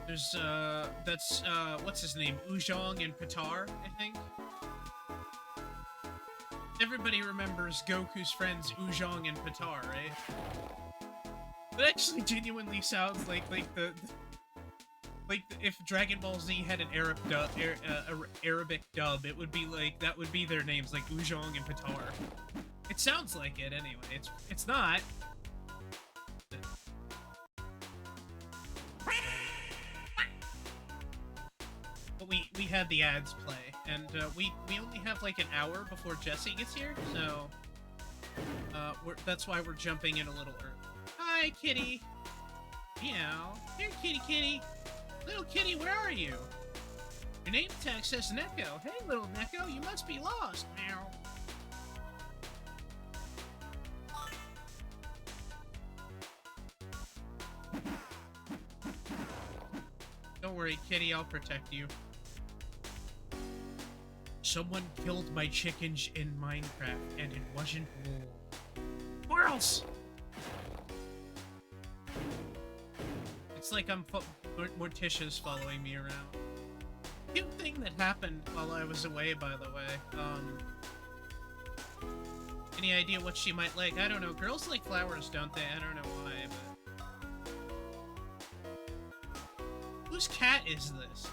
There's, that's, what's his name? Ujong and Patar, I think? Everybody remembers Goku's friends Ujong and Patar, right? It actually genuinely sounds like if Dragon Ball Z had an Arabic dub, it would be like, that would be their names, like Ujong and Patar. It sounds like it anyway. It's not. But we had the ads play, and we only have like an hour before Jesse gets here, so that's why we're jumping in a little early. Hi, kitty. Meow. Here, kitty, kitty. Little kitty, where are you? Your name tag says Neko. Hey, little Neko, you must be lost. Meow. Don't worry, kitty, I'll protect you. Someone killed my chickens in Minecraft, and it wasn't war. Squirrels! It's like Morticia's following me around. Cute thing that happened while I was away, by the way. Any idea what she might like? I don't know. Girls like flowers, don't they? I don't know why, but... Whose cat is this?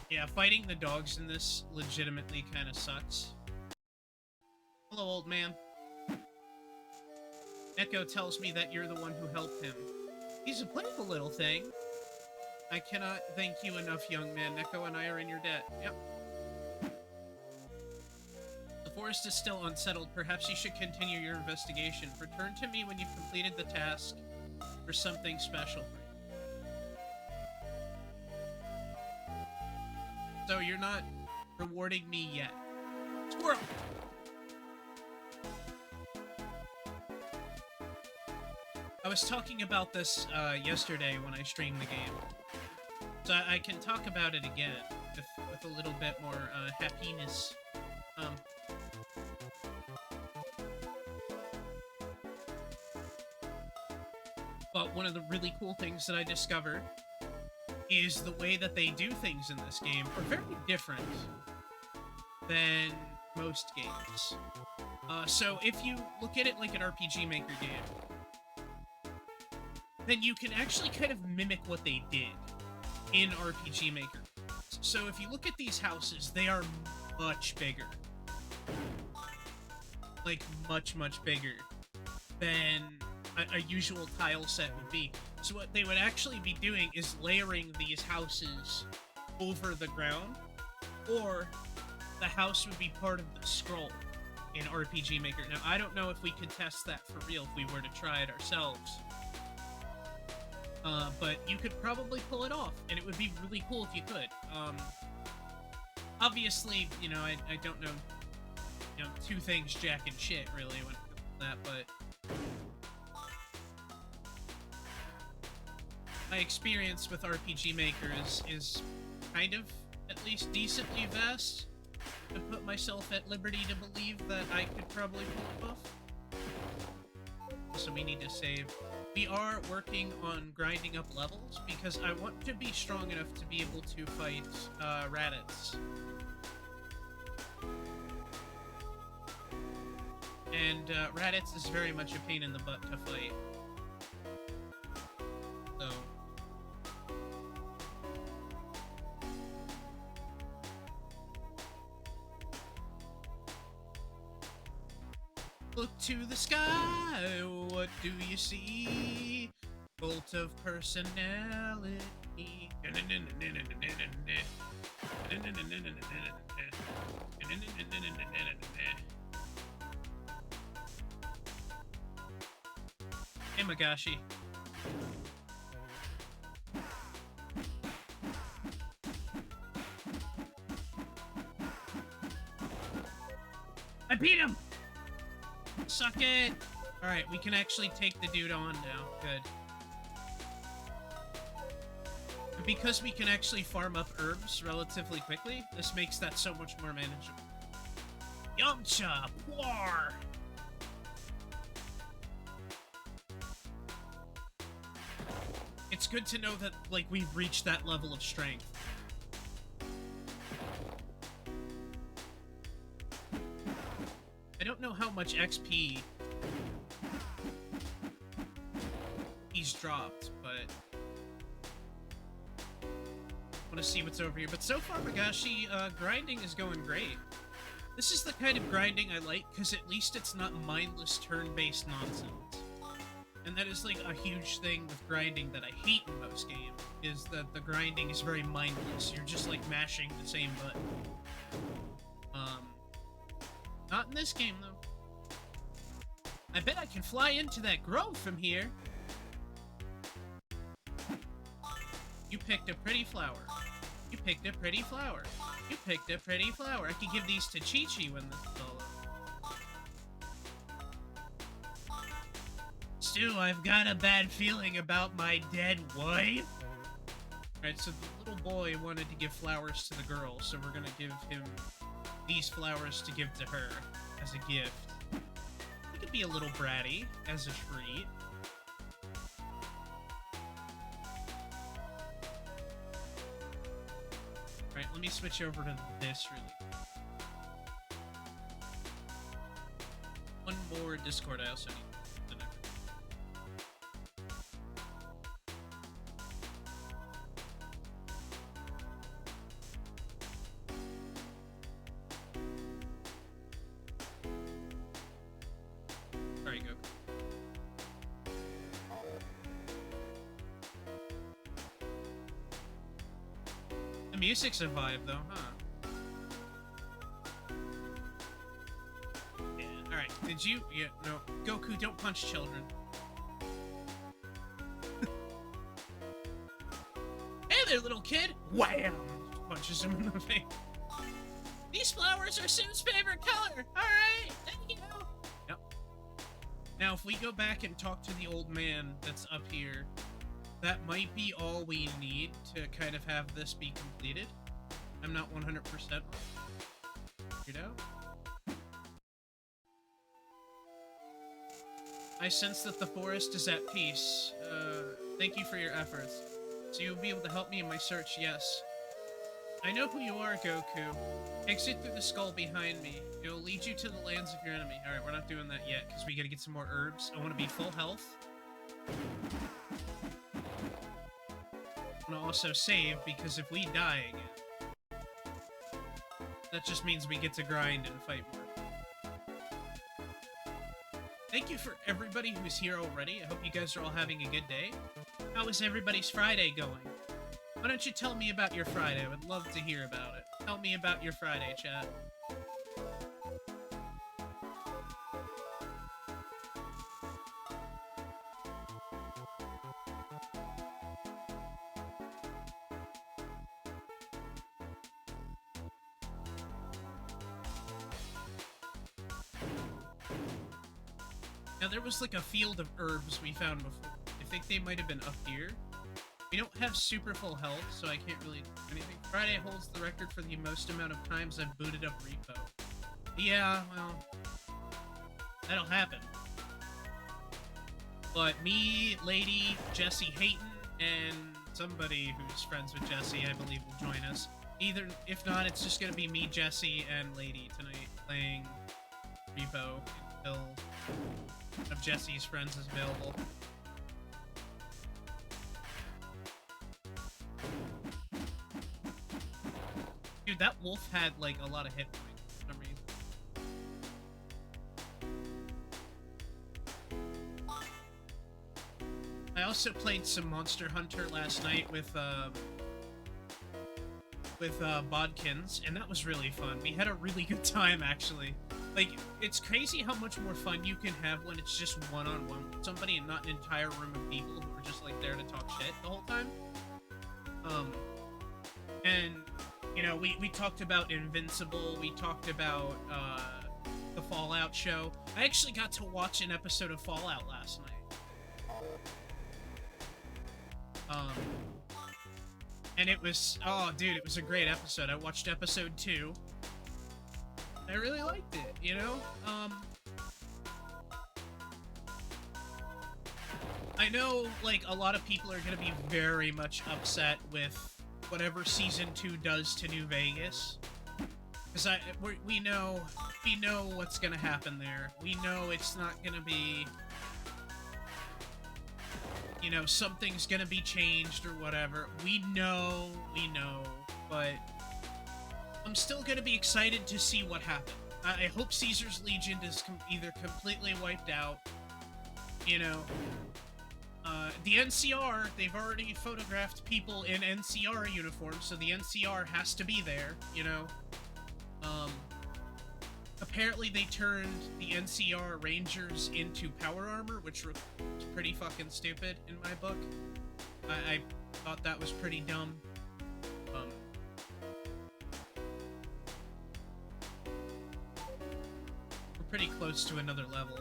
Yeah, fighting the dogs in this legitimately kind of sucks. Hello, old man. Neko tells me that you're the one who helped him. He's a playful little thing. I cannot thank you enough, young man. Neko and I are in your debt. Yep. The forest is still unsettled. Perhaps you should continue your investigation. Return to me when you've completed the task for something special for you. So you're not rewarding me yet. Squirrel! I was talking about this yesterday when I streamed the game. So I can talk about it again with a little bit more happiness. But one of the really cool things that I discovered is the way that they do things in this game are very different than most games. So if you look at it like an RPG Maker game, then you can actually kind of mimic what they did in RPG Maker. So if you look at these houses, they are much bigger. Like, much, much bigger than a usual tile set would be. So what they would actually be doing is layering these houses over the ground, or the house would be part of the scroll in RPG Maker. Now, I don't know if we could test that for real if we were to try it ourselves. But you could probably pull it off, and it would be really cool if you could. Obviously, you know, I don't know, you know, two things jack and shit, really, when it comes to that, but... my experience with RPG Maker is kind of, at least, decently vast. To put myself at liberty to believe that I could probably pull it off. So we need to save. We are working on grinding up levels, because I want to be strong enough to be able to fight, Raditz. And, Raditz is very much a pain in the butt to fight. So... look to the sky, what do you see? Bolt of personality. Hey, Magashi. I beat him! Suck it! Alright, we can actually take the dude on now. Good. because we can actually farm up herbs relatively quickly, this makes that so much more manageable. Yamcha! War! It's good to know that, like, we've reached that level of strength. I don't know how much XP he's dropped, but I want to see what's over here. But so far, Magashi, grinding is going great. This is the kind of grinding I like, because at least it's not mindless turn-based nonsense. And that is, like, a huge thing with grinding that I hate in most games, is that the grinding is very mindless. You're just, like, mashing the same button. Not in this game, though. I bet I can fly into that grove from here. You picked a pretty flower. You picked a pretty flower. You picked a pretty flower. I could give these to Chi-Chi when this is all over. Stu, I've got a bad feeling about my dead wife. Alright, so the little boy wanted to give flowers to the girl, so we're gonna give him these flowers to give to her as a gift. He could be a little bratty as a treat. Alright, let me switch over to this really quick. One more Discord I also need. Sorry, Goku. The music's a vibe, though, huh? Yeah, alright. Did you... Yeah, no. Goku, don't punch children. Hey there, little kid! Wham! Punches him in the face. These flowers are Sue's favorite color! Alright, thank you! Yep. Now, if we go back and talk to the old man that's up here, that might be all we need to kind of have this be completed. I'm not 100% figured out. I sense that the forest is at peace. Thank you for your efforts. So you'll be able to help me in my search, yes. I know who you are, Goku. Exit through the skull behind me. It'll lead you to the lands of your enemy. Alright, we're not doing that yet, because we gotta get some more herbs. I want to be full health. I want to also save, because if we die again, that just means we get to grind and fight more. Thank you for everybody who's here already. I hope you guys are all having a good day. How is everybody's Friday going? Why don't you tell me about your Friday? I would love to hear about it. Tell me about your Friday, chat. Now, there was like a field of herbs we found before. I think they might have been up here. We don't have super full health, so I can't really do anything. Friday holds the record for the most amount of times I've booted up Repo. Yeah, well, that'll happen. But me, Lady, Jesse Hayton, and somebody who's friends with Jesse, I believe, will join us. Either, if not, it's just gonna be me, Jesse, and Lady tonight playing Repo until one of Jesse's friends is available. Dude, that wolf had, like, a lot of hit points for some reason. I also played some Monster Hunter last night with Bodkins, and that was really fun. We had a really good time, actually. Like, it's crazy how much more fun you can have when it's just one-on-one with somebody and not an entire room of people who are just, like, there to talk shit the whole time. And... you know, we talked about Invincible, we talked about, the Fallout show. I actually got to watch an episode of Fallout last night. And it was, oh, dude, it was a great episode. I watched episode 2. I really liked it, you know? I know, like, a lot of people are gonna be very much upset with whatever Season 2 does to New Vegas. Because we know what's gonna happen there. We know it's not gonna be, you know, something's gonna be changed or whatever. We know, but I'm still gonna be excited to see what happens. I hope Caesar's Legion is either completely wiped out, you know. The NCR, they've already photographed people in NCR uniforms, so the NCR has to be there, you know. Apparently they turned the NCR Rangers into power armor, which was pretty fucking stupid in my book. I thought that was pretty dumb. We're pretty close to another level.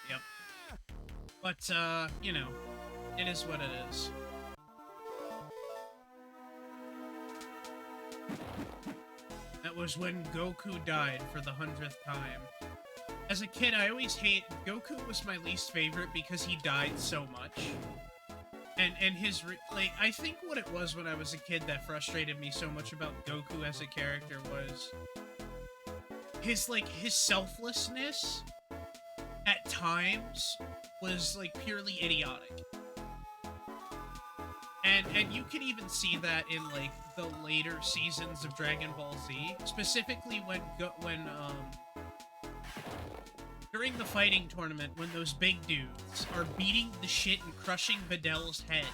Yep. But, you know, it is what it is. That was when Goku died for the 100th time. As a kid, I always Goku was my least favorite because he died so much. And his, like, I think what it was when I was a kid that frustrated me so much about Goku as a character was his selflessness at times was, like, purely idiotic. And you can even see that in, like, the later seasons of Dragon Ball Z. Specifically when during the fighting tournament, when those big dudes are beating the shit and crushing Vidal's head.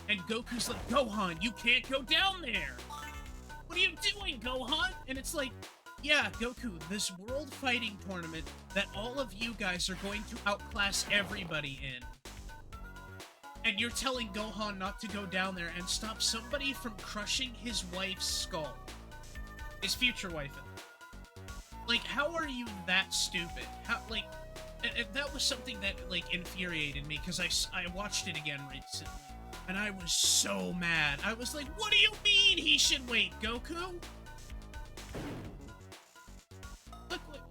And Goku's like, Gohan, you can't go down there! What are you doing, Gohan? And it's like, yeah, Goku, this world fighting tournament that all of you guys are going to outclass everybody in. And you're telling Gohan not to go down there and stop somebody from crushing his wife's skull. His future wife. Like, how are you that stupid? How, like, and that was something that, like, infuriated me, because I watched it again recently. And I was so mad. I was like, what do you mean he should wait, Goku?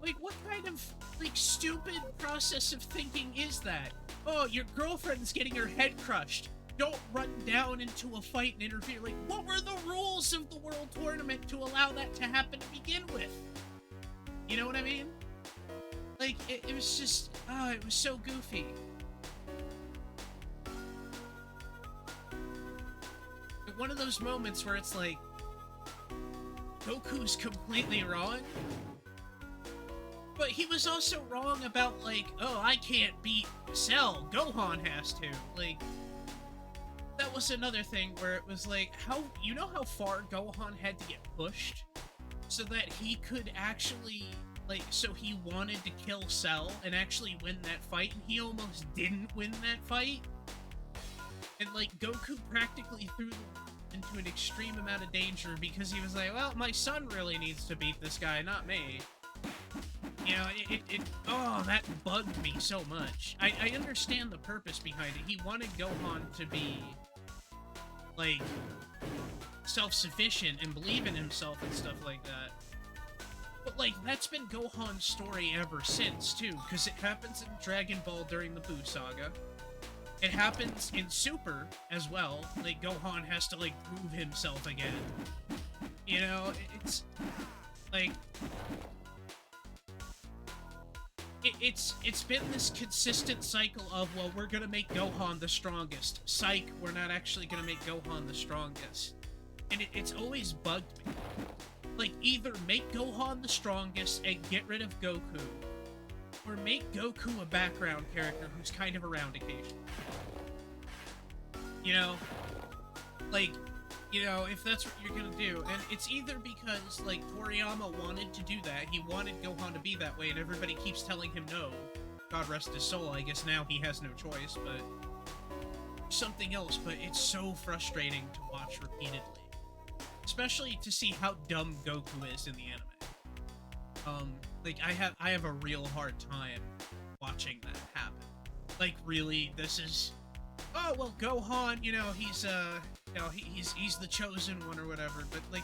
Like, what kind of, like, stupid process of thinking is that? Oh, your girlfriend's getting her head crushed. Don't run down into a fight and interfere. Like, what were the rules of the World Tournament to allow that to happen to begin with? You know what I mean? Like, it was just, it was so goofy. One of those moments where it's like, Goku's completely wrong, but he was also wrong about, like, oh, I can't beat Cell, Gohan has to. Like, that was another thing where it was like, you know how far Gohan had to get pushed? So that he could actually, like, so he wanted to kill Cell and actually win that fight, and he almost didn't win that fight? And, like, Goku practically threw them into an extreme amount of danger because he was like, well, my son really needs to beat this guy, not me. You know, that bugged me so much. I understand the purpose behind it. He wanted Gohan to be, like, self-sufficient and believe in himself and stuff like that. But, like, that's been Gohan's story ever since, too, because it happens in Dragon Ball during the Buu Saga. It happens in Super as well. Like, Gohan has to, like, prove himself again. You know, it's, like, it's been this consistent cycle of, well, we're gonna make Gohan the strongest. Psych, we're not actually gonna make Gohan the strongest. And it's always bugged me. Like, either make Gohan the strongest and get rid of Goku, or make Goku a background character who's kind of around occasionally. You know, like, you know, if that's what you're gonna do, and it's either because like Toriyama wanted to do that, he wanted Gohan to be that way, and everybody keeps telling him no. God rest his soul. I guess now he has no choice, but something else. But it's so frustrating to watch repeatedly, especially to see how dumb Goku is in the anime. Like I have a real hard time watching that happen. Like, really, this is, oh well, Gohan, you know, he's you know, he's the chosen one or whatever. But like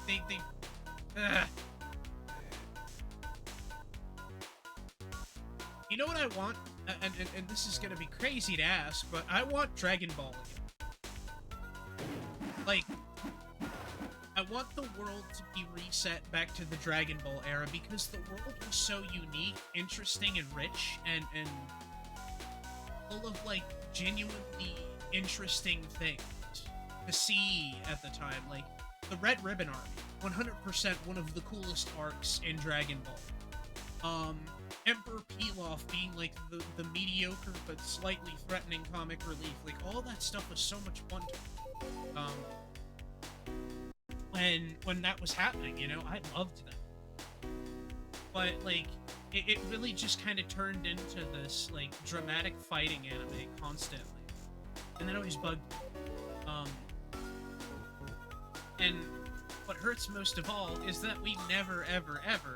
ugh. You know what I want, and this is gonna be crazy to ask, but I want Dragon Ball again. Like, I want the world to be reset back to the Dragon Ball era because the world was so unique, interesting, and rich, and full of like genuinely interesting things to see at the time. Like the Red Ribbon Army, 100% one of the coolest arcs in Dragon Ball. Emperor Pilaf being like the mediocre but slightly threatening comic relief. Like all that stuff was so much fun to when that was happening, you know, I loved that. But like it really just kind of turned into this like dramatic fighting anime constantly, and that always bugged me. And what hurts most of all is that we never ever ever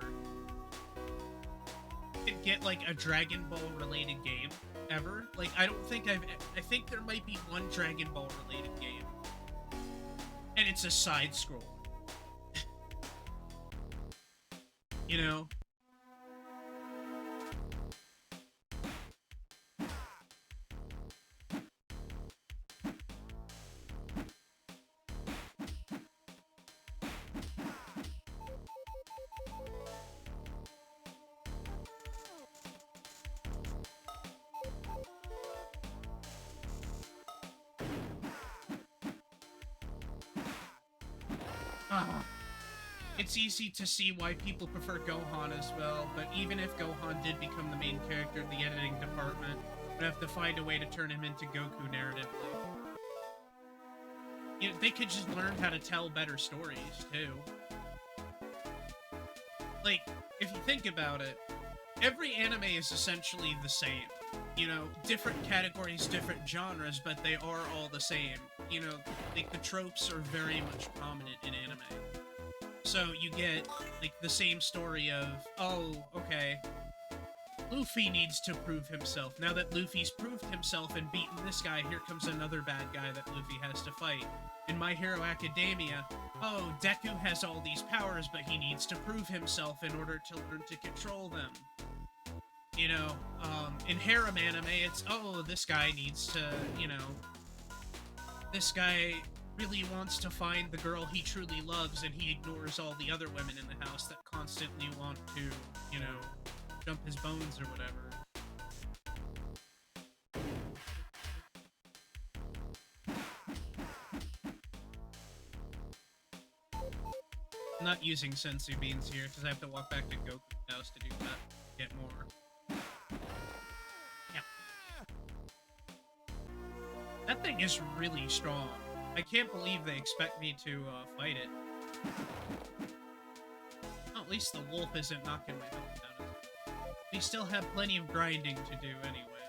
could get like a Dragon Ball related game ever. Like I don't think I think there might be one Dragon Ball related game, and it's a side scroll. You know? It's easy to see why people prefer Gohan as well, but even if Gohan did become the main character of the editing department, we'd have to find a way to turn him into Goku narratively. You know, they could just learn how to tell better stories, too. Like, if you think about it, every anime is essentially the same. You know, different categories, different genres, but they are all the same. You know, like, the tropes are very much prominent in anime. So you get, like, the same story of, oh, okay, Luffy needs to prove himself. Now that Luffy's proved himself and beaten this guy, here comes another bad guy that Luffy has to fight. In My Hero Academia, oh, Deku has all these powers, but he needs to prove himself in order to learn to control them. You know, in harem anime, it's, oh, this guy needs to, you know, this guy really wants to find the girl he truly loves, and he ignores all the other women in the house that constantly want to, you know, jump his bones or whatever. I'm not using sensu beans here, because I have to walk back to Goku's house to do that. Get more. Yeah. That thing is really strong. I can't believe they expect me to fight it. Well, at least the wolf isn't knocking my health down. We still have plenty of grinding to do anyway.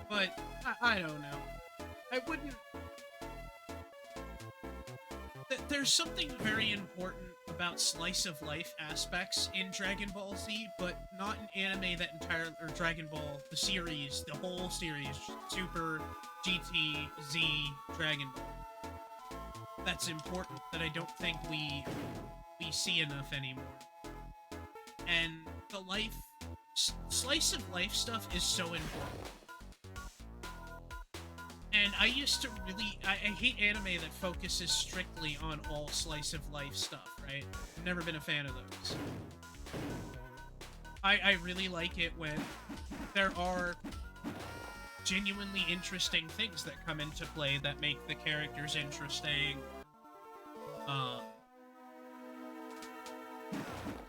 But, I don't know. I wouldn't... There's something very important about slice-of-life aspects in Dragon Ball Z, but not in anime that entire... or Dragon Ball, the series, the whole series, Super, GT, Z, Dragon Ball. That's important, that I don't think we see enough anymore. And the slice-of-life stuff is so important. And I used to really... I hate anime that focuses strictly on all slice-of-life stuff, right? I've never been a fan of those. I really like it when there are genuinely interesting things that come into play that make the characters interesting.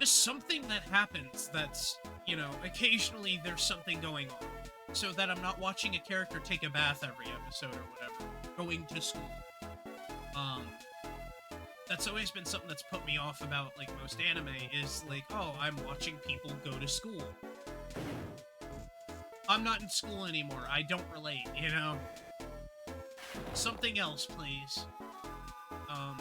Just something that happens that's, you know, occasionally there's something going on. so that I'm not watching a character take a bath every episode or whatever, going to school. That's always been something that's put me off about, like, most anime, is, like, oh, I'm watching people go to school. I'm not in school anymore. I don't relate, you know? Something else, please. I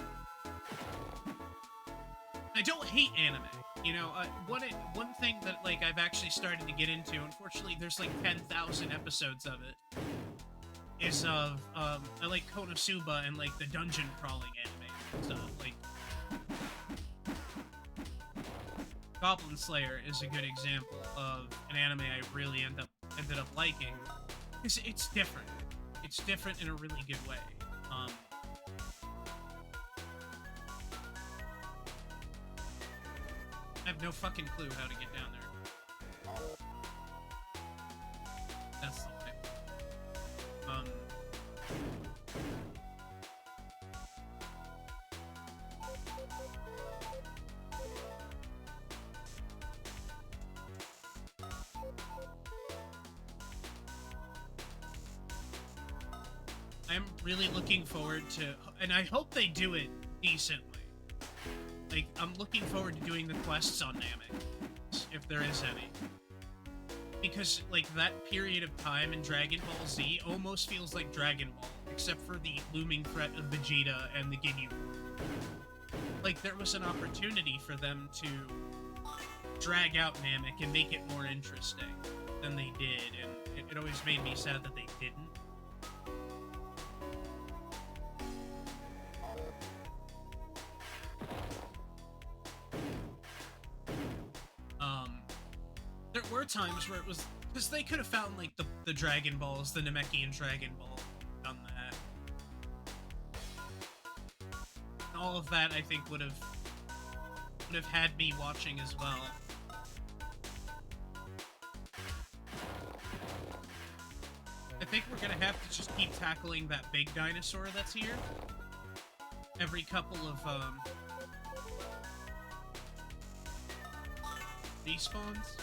don't hate anime. You know, one thing that, like, I've actually started to get into, unfortunately, there's, like, 10,000 episodes of it, is of, I like Konosuba and, like, the dungeon crawling anime and stuff. Like, Goblin Slayer is a good example of an anime I really ended up liking, because it's different. It's different in a really good way. I have no fucking clue how to get down there. That's the way. I'm really looking forward to, and I hope they do it decently. Like, I'm looking forward to doing the quests on Namek, if there is any. Because, like, that period of time in Dragon Ball Z almost feels like Dragon Ball, except for the looming threat of Vegeta and the Ginyu. Like, there was an opportunity for them to drag out Namek and make it more interesting than they did, and it always made me sad that they didn't. There were times where it was, because they could have found, like, the Dragon Balls, the Namekian Dragon Ball, done that. And all of that, I think, would have had me watching as well. I think we're gonna have to just keep tackling that big dinosaur that's here. Every couple of, respawns.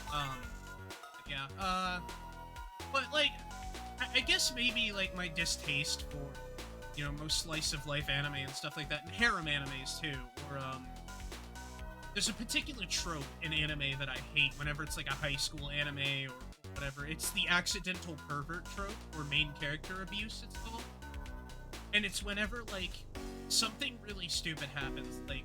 Yeah, but, like, I guess maybe, like, my distaste for, you know, most slice-of-life anime and stuff like that, and harem animes, too, or, there's a particular trope in anime that I hate whenever it's, like, a high school anime or whatever. It's the accidental pervert trope, or main character abuse, it's called. And it's whenever, like, something really stupid happens, like,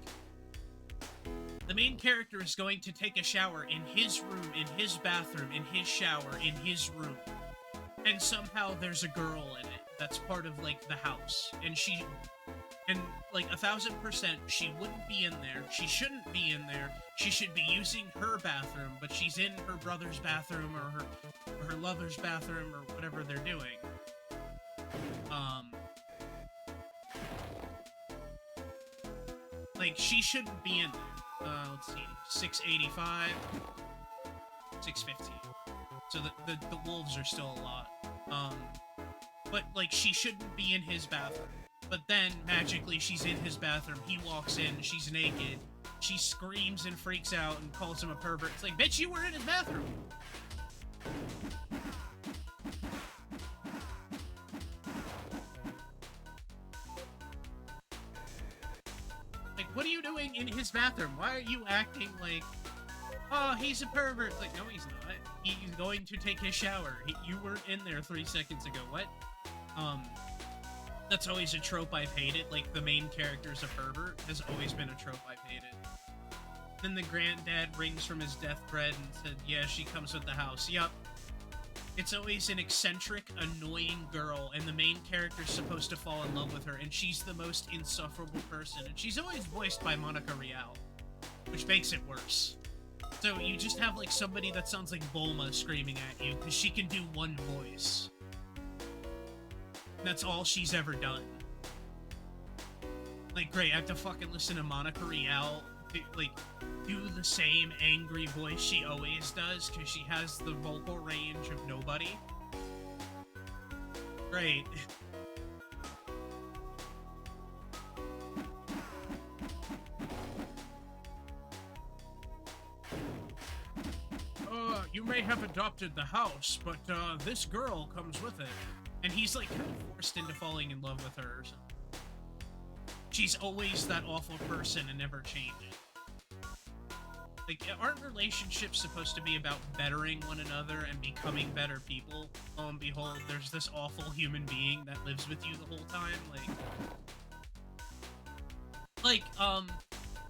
the main character is going to take a shower in his room, in his bathroom, in his shower, in his room. And somehow there's a girl in it that's part of, like, the house. And like, 1000%, she wouldn't be in there. She shouldn't be in there. She should be using her bathroom, but she's in her brother's bathroom or her lover's bathroom or whatever they're doing. Like, she shouldn't be in there. Let's see, 685, 615. So the wolves are still a lot. But, like, she shouldn't be in his bathroom. But then, magically, she's in his bathroom. He walks in, she's naked. She screams and freaks out and calls him a pervert. It's like, bitch, you were in his bathroom! What are you doing in his bathroom? Why are you acting like, oh, he's a pervert? It's like, no, he's not. He's going to take his shower. You weren't in there 3 seconds ago. What? That's always a trope I've hated. Like, the main character's a pervert has always been a trope I've hated. Then the granddad rings from his deathbed and said, yeah, she comes with the house. Yup. It's always an eccentric, annoying girl, and the main character's supposed to fall in love with her, and she's the most insufferable person, and she's always voiced by Monica Rial, which makes it worse. So you just have, like, somebody that sounds like Bulma screaming at you, because she can do one voice. And that's all she's ever done. Like, great, I have to fucking listen to Monica Rial, do the same angry voice she always does, because she has the vocal range of nobody. Great. Oh, you may have adopted the house, but this girl comes with it. And he's like kind of forced into falling in love with her or something. She's always that awful person and never changes. Like, aren't relationships supposed to be about bettering one another and becoming better people? Lo and behold, there's this awful human being that lives with you the whole time.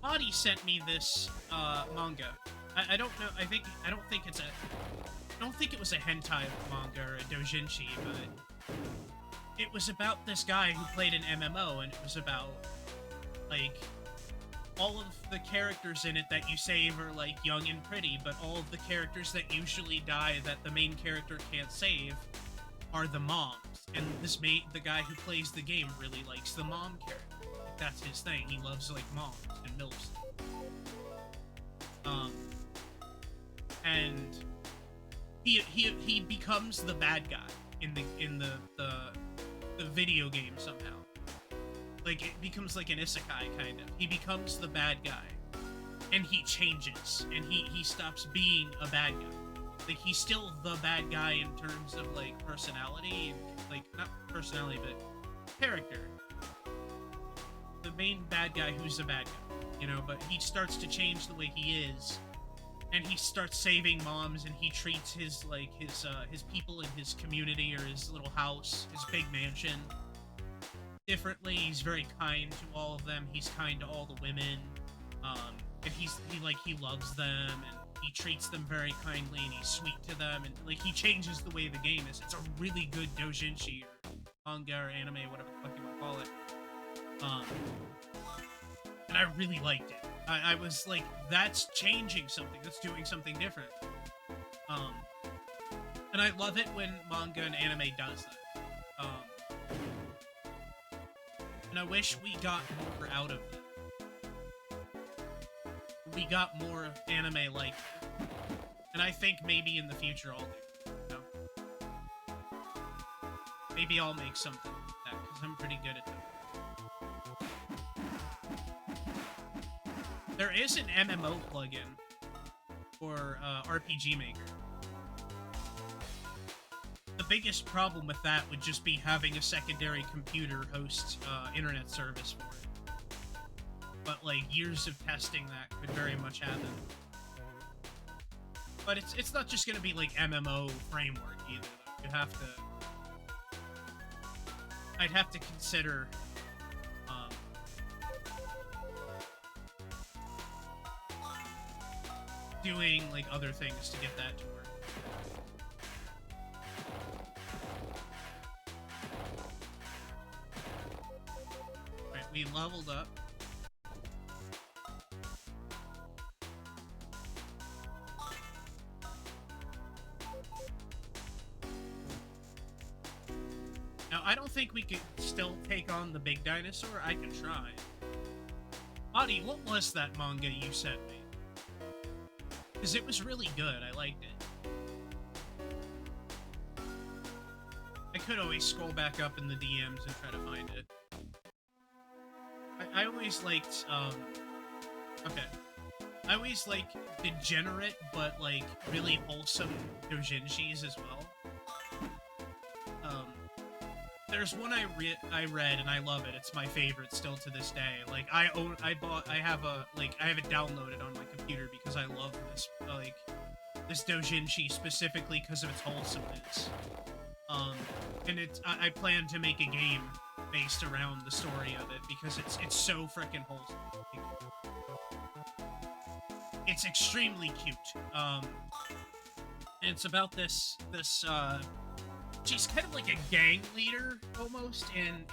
Adi sent me this manga. I don't know. I don't think it was a hentai manga or a doujinshi, but it was about this guy who played an MMO, and it was about like all of the characters in it that you save are like young and pretty, but all of the characters that usually die that the main character can't save are the moms. And the guy who plays the game really likes the mom character. Like, that's his thing. He loves like moms and milfs. And he becomes the bad guy in the video game somehow. Like, it becomes like an isekai, kind of. He becomes the bad guy. And he changes. And he stops being a bad guy. Like, he's still the bad guy in terms of, like, personality. And, like, not personality, but character. The main bad guy who's a bad guy, you know? But he starts to change the way he is. And he starts saving moms, and he treats his, like, his people in his community or his little house, his big mansion, differently. He's very kind to all of them. He's kind to all the women. And he loves them, and he treats them very kindly, and he's sweet to them, and like he changes the way the game is. It's a really good doujinshi or manga or anime, whatever the fuck you want to call it. And I really liked it. I was like, that's changing something. That's doing something different. And I love it when manga and anime does that. And I wish we got more out of it. We got more anime like it. And I think maybe in the future I'll do, you know? Maybe I'll make something like that, because I'm pretty good at that. There is an MMO plugin for RPG Maker. The biggest problem with that would just be having a secondary computer host internet service for it. But like years of testing that could very much happen. But it's not just gonna be like MMO framework either. I'd have to consider doing like other things to get that to work. Right, we leveled up. Now, I don't think we could still take on the big dinosaur. I can try. Adi, what was that manga you sent me? Because it was really good. I liked it. I could always scroll back up in the DMs and try to find it. I always liked, okay. I always like degenerate, but like really wholesome doujinshis as well. There's one I read and I love it. It's my favorite still to this day. Like I have it downloaded on my computer because I love this this doujinshi specifically because of its wholesomeness. And I plan to make a game based around the story of it because it's so freaking wholesome. It's extremely cute. And it's about this she's kind of like a gang leader almost in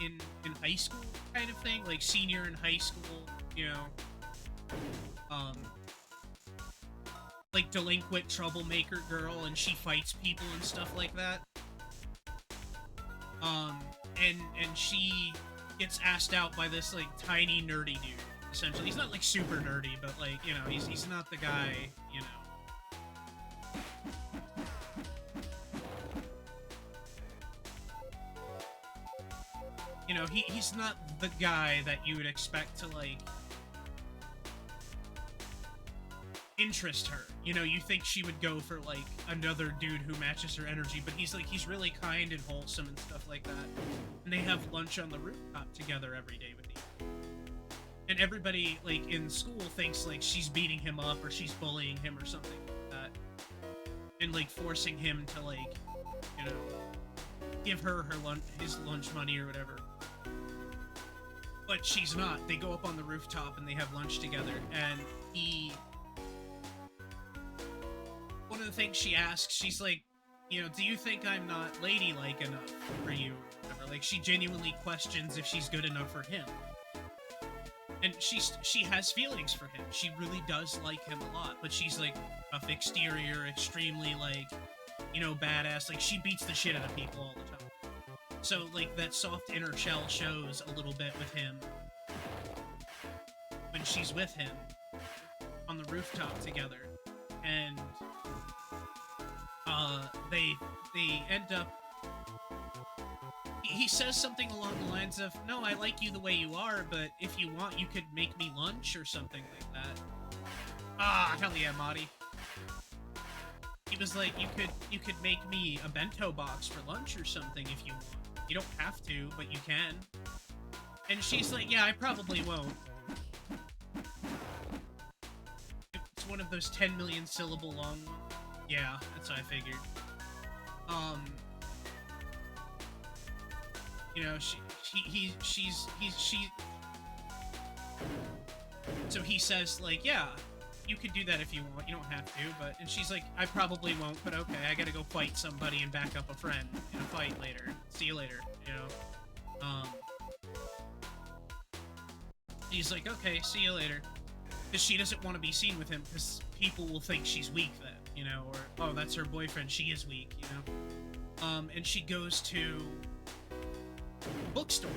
high school kind of thing, like senior in high school, you know. Like delinquent troublemaker girl, and she fights people and stuff like that. And she gets asked out by this like tiny nerdy dude. Essentially, he's not like super nerdy, but like, you know, he's not the guy, you know. You know, he's not the guy that you would expect to, like, interest her. You know, you think she would go for like another dude who matches her energy, but he's really kind and wholesome and stuff like that. And they have lunch on the rooftop together every day with you. And everybody like in school thinks like she's beating him up or she's bullying him or something like that. And like forcing him to like, you know, give her his lunch money or whatever. But she's not. They go up on the rooftop and they have lunch together, and one of the things she asks, she's like, you know, do you think I'm not ladylike enough for you? Whatever. Like, she genuinely questions if she's good enough for him. And she has feelings for him. She really does like him a lot, but she's like rough exterior, extremely like, you know, badass. Like, she beats the shit out of people all the time. So, like, that soft inner shell shows a little bit with him when she's with him on the rooftop together. And, they end up... He says something along the lines of, no, I like you the way you are, but if you want, you could make me lunch or something like that. Ah, hell yeah, Marty. He was like, you could make me a bento box for lunch or something if you want. You don't have to, but you can. And she's like, yeah, I probably won't. It's one of those 10 million syllable long ones. Yeah, that's what I figured. You know, so he says, like, yeah, you could do that if you want, you don't have to, but, and she's like, I probably won't, but okay, I gotta go fight somebody and back up a friend in a fight later. See you later, you know? He's like, okay, see you later. Because she doesn't want to be seen with him, because people will think she's weak then, you know, or, oh, that's her boyfriend, she is weak, you know? And she goes to a bookstore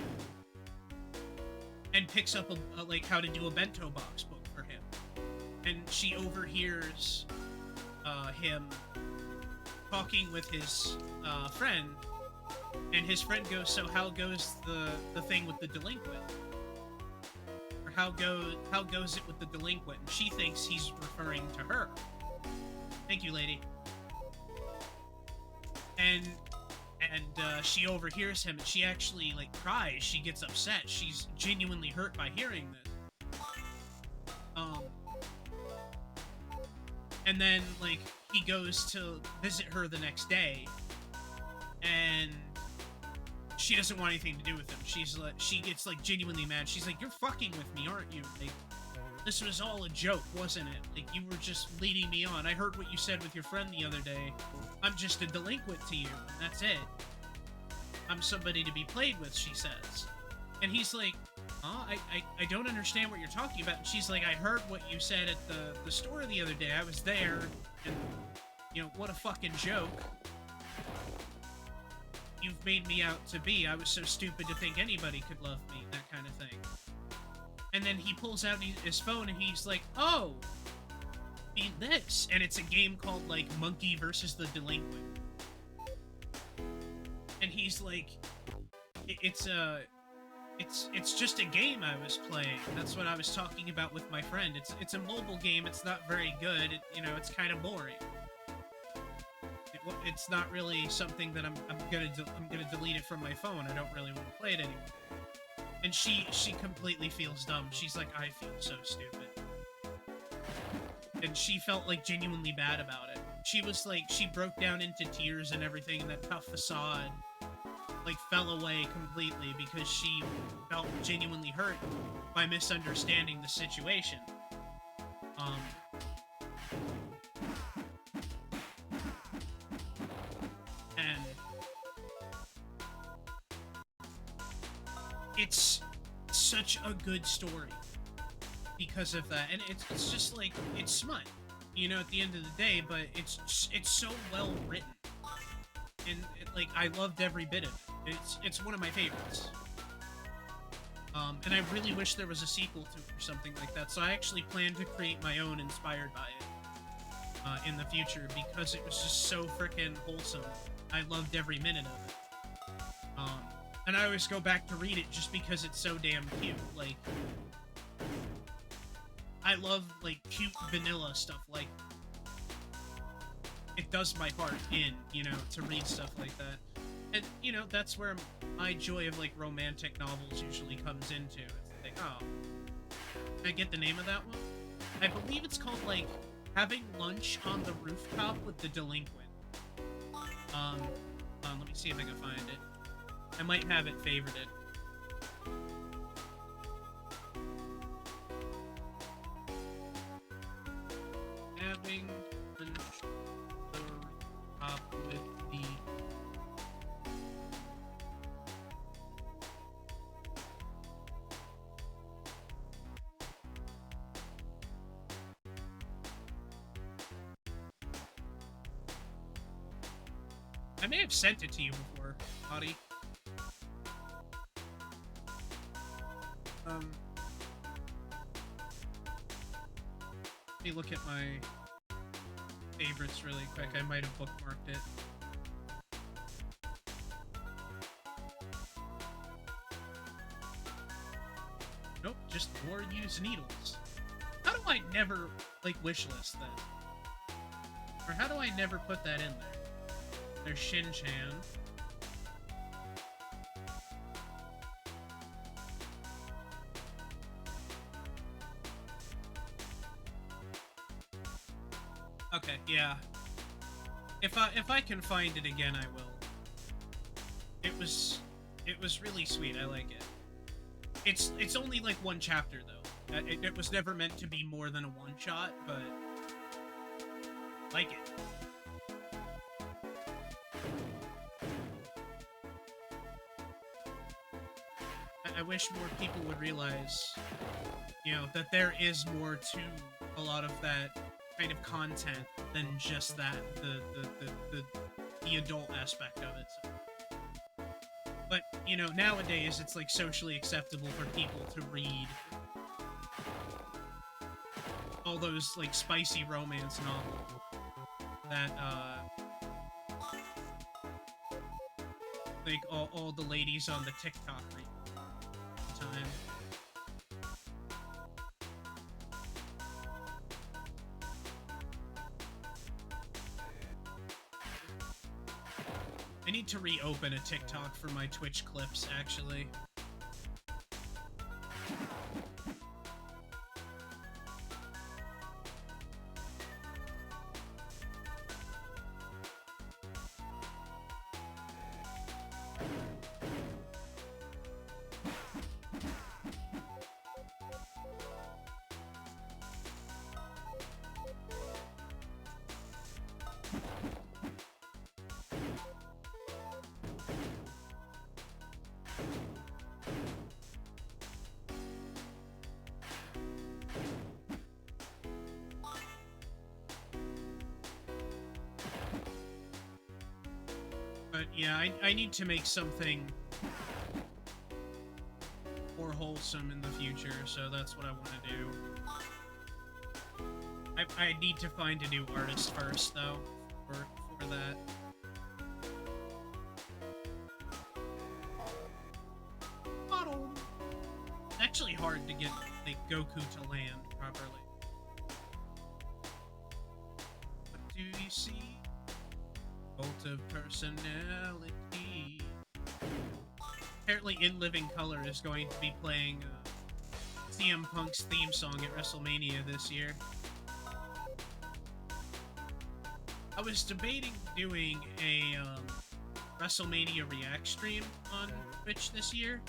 and picks up a like, how to do a bento box book for him. And she overhears him talking with his friend, and his friend goes, so how goes the thing with the delinquent? Or how goes it with the delinquent? And she thinks he's referring to her. Thank you, lady. And she overhears him, and she actually, like, cries. She gets upset. She's genuinely hurt by hearing this. And then, like, he goes to visit her the next day, and she doesn't want anything to do with him. She's like, she gets, like, genuinely mad. She's like, you're fucking with me, aren't you? Like, this was all a joke, wasn't it? Like, you were just leading me on. I heard what you said with your friend the other day. I'm just a delinquent to you, and that's it. I'm somebody to be played with, she says. And he's like, huh? I don't understand what you're talking about. And she's like, I heard what you said at the store the other day. I was there, and, you know, what a fucking joke. You've made me out to be. I was so stupid to think anybody could love me, that kind of thing. And then he pulls out his phone, and he's like, oh, I mean this. And it's a game called, like, Monkey versus the Delinquent. And he's like, it's just a game I was playing. That's what I was talking about with my friend. It's a mobile game. It's not very good. You know, it's kind of boring. It's not really something that I'm gonna delete it from my phone. I don't really want to play it anymore. And she completely feels dumb. She's like, I feel so stupid. And she felt, like, genuinely bad about it. She was like, she broke down into tears and everything, and that tough facade, like, fell away completely because she felt genuinely hurt by misunderstanding the situation. And it's such a good story because of that. And it's just like, it's smut, you know, at the end of the day, but it's so well written. And, like, I loved every bit of it. It's one of my favorites. And I really wish there was a sequel to it or something like that, so I actually plan to create my own inspired by it in the future, because it was just so frickin' wholesome. I loved every minute of it. And I always go back to read it just because it's so damn cute. Like, I love, like, cute vanilla stuff. Like, it does my heart in, you know, to read stuff like that. And, you know, that's where my joy of, like, romantic novels usually comes into. It's like, oh, can I get the name of that one? I believe it's called, like, Having Lunch on the Rooftop with the Delinquent. Let me see if I can find it. I might have it favorited. Having lunch on the rooftop with the... I may have sent it to you before, Audie. Let me look at my favorites really quick. I might have bookmarked it. Nope, just more used needles. How do I never, like, wishlist that? Or how do I never put that in there? There's Shin-chan. Okay, yeah. If I can find it again, I will. It was really sweet. I like it. It's only like one chapter though. It was never meant to be more than a one shot, but like it. I wish more people would realize, you know, that there is more to a lot of that kind of content than just that, the adult aspect of it. So. But, you know, nowadays it's like socially acceptable for people to read all those like spicy romance novels that like all the ladies on the TikTok read all the time. I need to reopen a TikTok for my Twitch clips, actually. But yeah, I need to make something more wholesome in the future, so that's what I want to do. I need to find a new artist first, though, for that. It's actually hard to get like Goku to land properly. What do you see? Cult of personality. Apparently, In Living Color is going to be playing CM Punk's theme song at WrestleMania this year. I was debating doing a WrestleMania React stream on Twitch this year,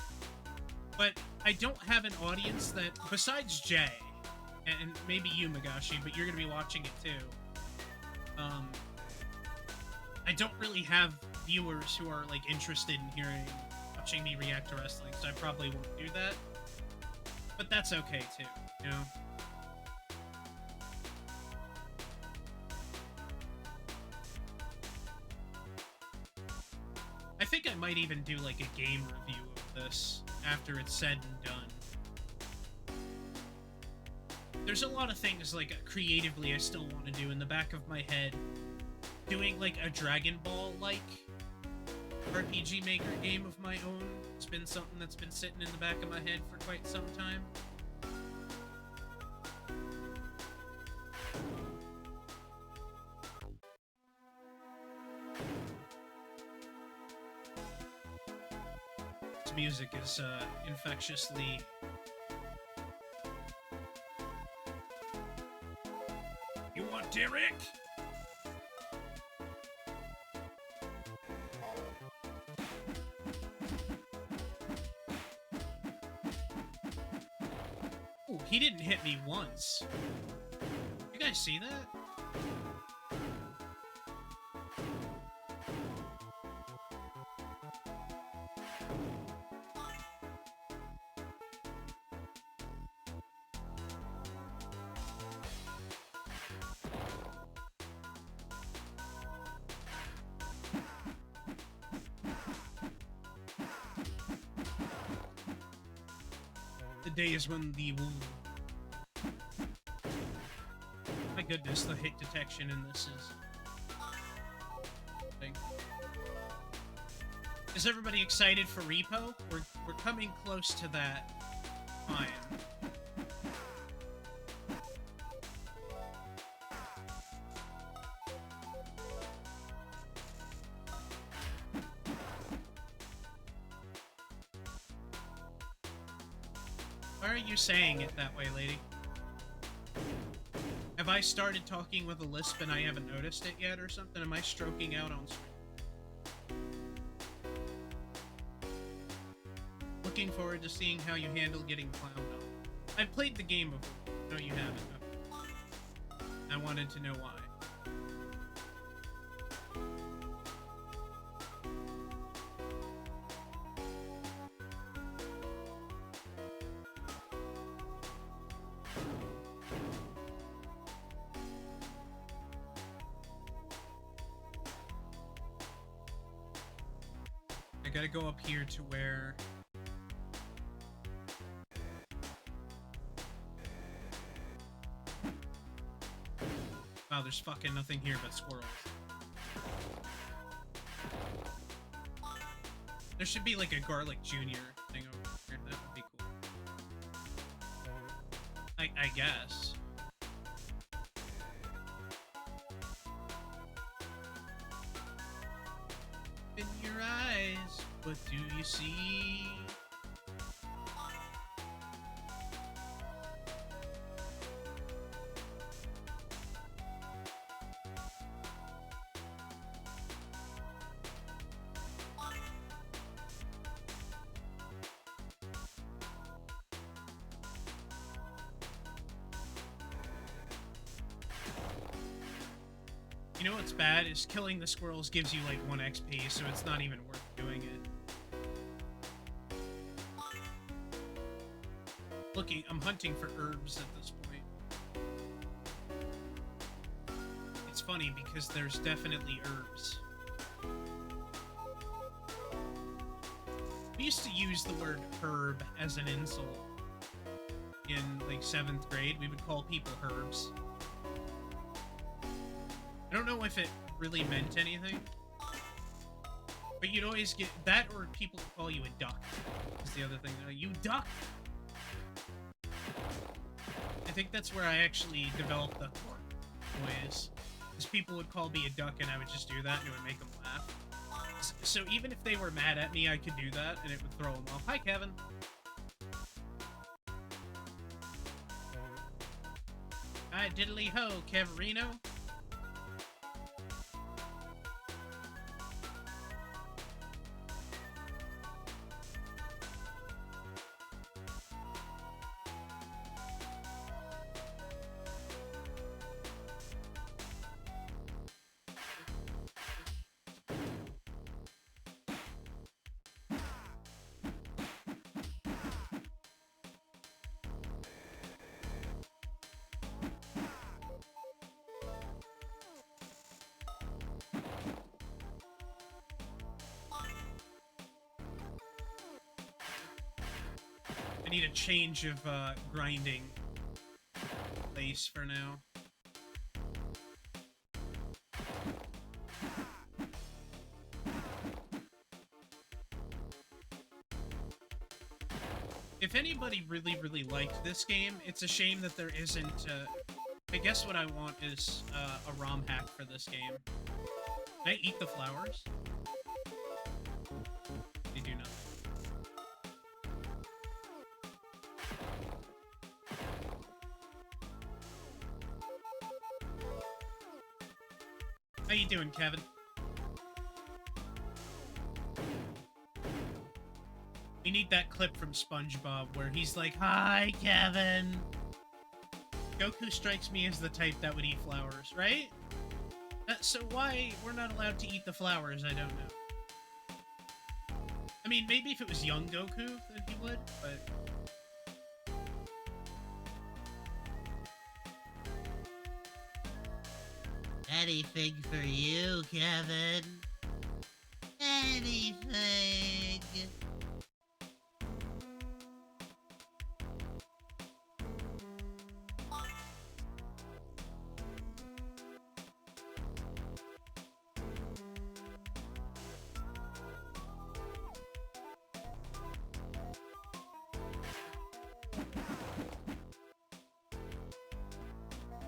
but I don't have an audience that, besides Jay, and maybe you, Magashi, but you're going to be watching it too. I don't really have viewers who are, like, interested in watching me react to wrestling, so I probably won't do that. But that's okay, too, you know? I think I might even do, like, a game review of this after it's said and done. There's a lot of things, like, creatively I still want to do in the back of my head. Doing, like, a Dragon Ball-like RPG Maker game of my own has been something that's been sitting in the back of my head for quite some time. music is infectiously... You want Derek? Ooh, he didn't hit me once. You guys see that? The days when the... My goodness, the hit detection in this is... Is everybody excited for Repo? We're coming close to that time. Why are you saying it that way, lady? Have I started talking with a lisp and I haven't noticed it yet or something? Am I stroking out on stream? Looking forward to seeing how you handle getting clowned on. I've played the game before. No, you haven't. I wanted to know why. I gotta go up here to where... Wow, there's fucking nothing here but squirrels. There should be like a Garlic Jr. thing over here. That would be cool. I guess. In your eyes, what do you see? You know what's bad is killing the squirrels gives you like 1 XP, so it's not even worth doing it. I'm hunting for herbs at this point. It's funny because there's definitely herbs. We used to use the word herb as an insult. In like 7th grade, we would call people herbs. I don't know if it really meant anything, but you'd always get that, or people would call you a duck. Is the other thing. You duck! I think that's where I actually developed the noise. Because people would call me a duck and I would just do that and it would make them laugh. So even if they were mad at me, I could do that and it would throw them off. Hi, Kevin. Hi, diddly ho, Keverino. I need a change of grinding place for now. If anybody really liked this game, it's a shame that there isn't, I guess what I want is a ROM hack for this game. Can I eat the flowers? They do nothing. How you doing, Kevin? We need that clip from SpongeBob where he's like, "Hi, Kevin." Goku strikes me as the type that would eat flowers, right? So why we're not allowed to eat the flowers, I don't know. I mean, maybe if it was young Goku, then he would, but... Anything for you, Kevin. Anything.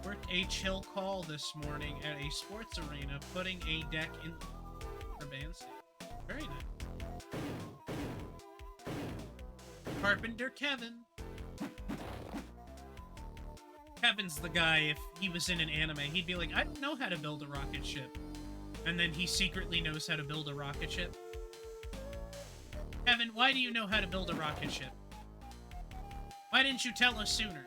Worked a chill call this morning at a sports arena, putting a deck in the bandstand. Very nice. Carpenter Kevin. Kevin's the guy, if he was in an anime, he'd be like, I don't know how to build a rocket ship. And then he secretly knows how to build a rocket ship. Kevin, why do you know how to build a rocket ship? Why didn't you tell us sooner?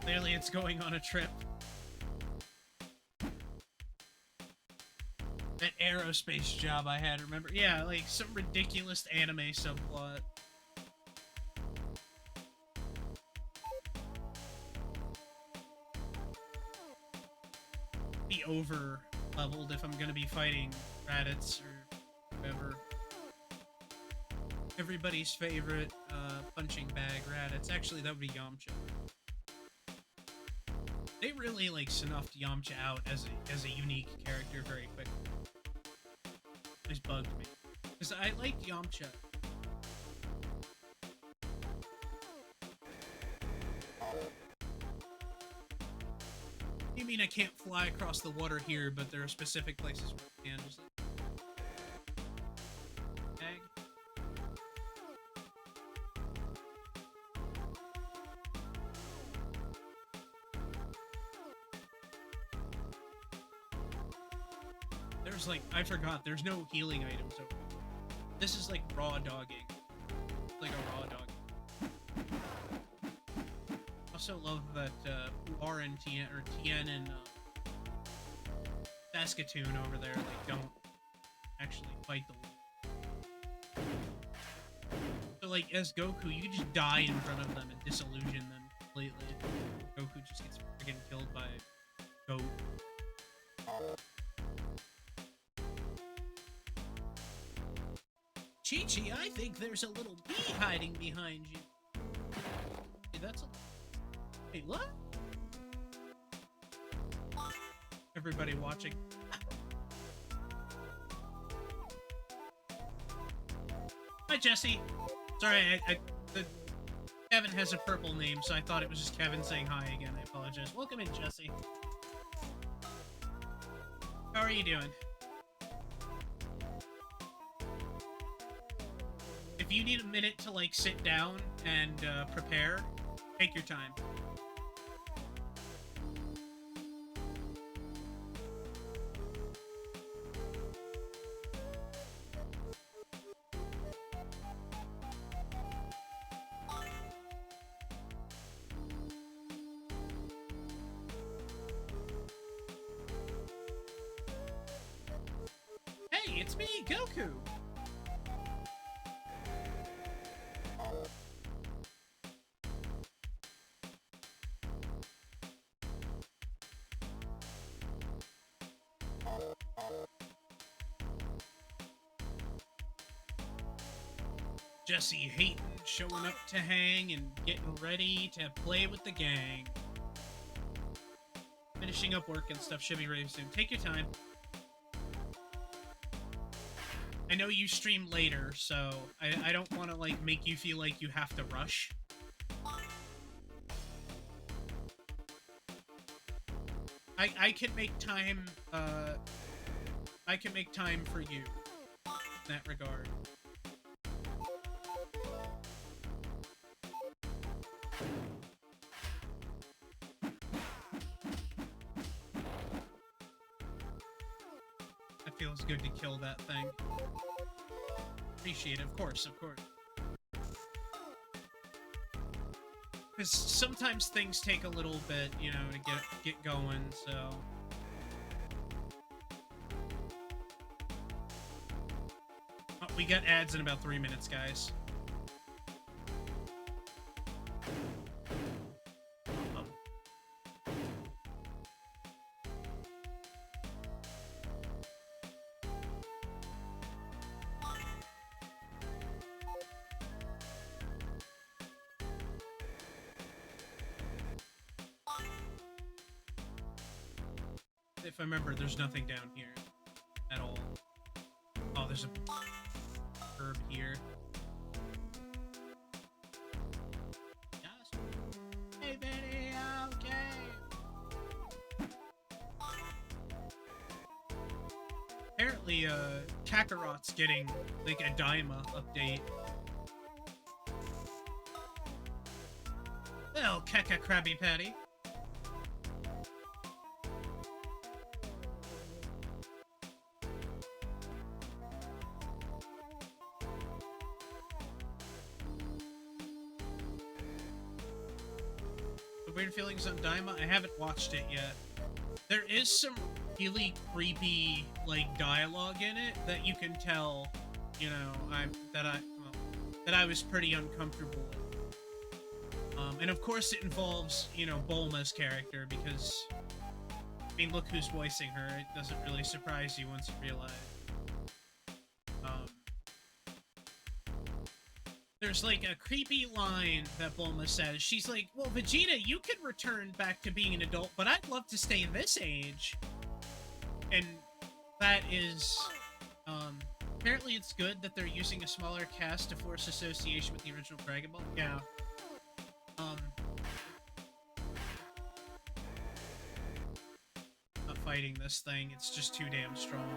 Clearly it's going on a trip. That aerospace job I had, remember? Yeah, like some ridiculous anime subplot. Be over leveled if I'm gonna be fighting Raditz or whoever. Everybody's favorite punching bag Raditz. Actually, that would be Yamcha. They really like snuffed Yamcha out as a unique character very quick. It just bugged me because I liked Yamcha. You mean I can't fly across the water here, but there are specific places where I can. Just like... Tag. There's like, I forgot, there's no healing items over here. This is like raw dogging. Like a raw dog. Also love that Puar and Tien, or Tien and Saskatoon over there, like, don't actually fight the wolf. So like, as Goku, you can just die in front of them and disillusion them completely. Goku just gets friggin' killed by a goat. Chi-Chi, I think there's a little bee hiding behind you. Hey, that's a... Hey, what? Everybody watching. Hi, Jesse. Sorry, Kevin has a purple name, so I thought it was just Kevin saying hi again. I apologize. Welcome in, Jesse. How are you doing? If you need a minute to, like, sit down and prepare, take your time. Hey, it's me, Goku! Jesse Hayton showing up to hang and getting ready to play with the gang. Finishing up work and stuff, should be ready soon. Take your time. I know you stream later, so I don't want to, like, make you feel like you have to rush. I can make time, I can make time for you. in that regard. It feels good to kill that thing. Appreciate it, of course, of course. Because sometimes things take a little bit, you know, to get going, so... Oh, we got ads in about 3 minutes, guys. Oh. If I remember, there's nothing down here at all. Oh, there's a herb here. Yes. Hey, Benny, okay. Apparently, Kakarot's getting, like, a Daima update. Well, Keka Krabby Patty. Weird feelings on Daima. I haven't watched it yet. There is some really creepy, like, dialogue in it that you can tell, you know, that I was pretty uncomfortable with. And of course it involves, you know, Bulma's character, because, I mean, look who's voicing her. It doesn't really surprise you once you realize. There's, like, a creepy line that Bulma says. She's like, well, Vegeta, you can return back to being an adult, but I'd love to stay this age. And that is, apparently it's good that they're using a smaller cast to force association with the original Dragon Ball. Yeah. Not fighting this thing. It's just too damn strong.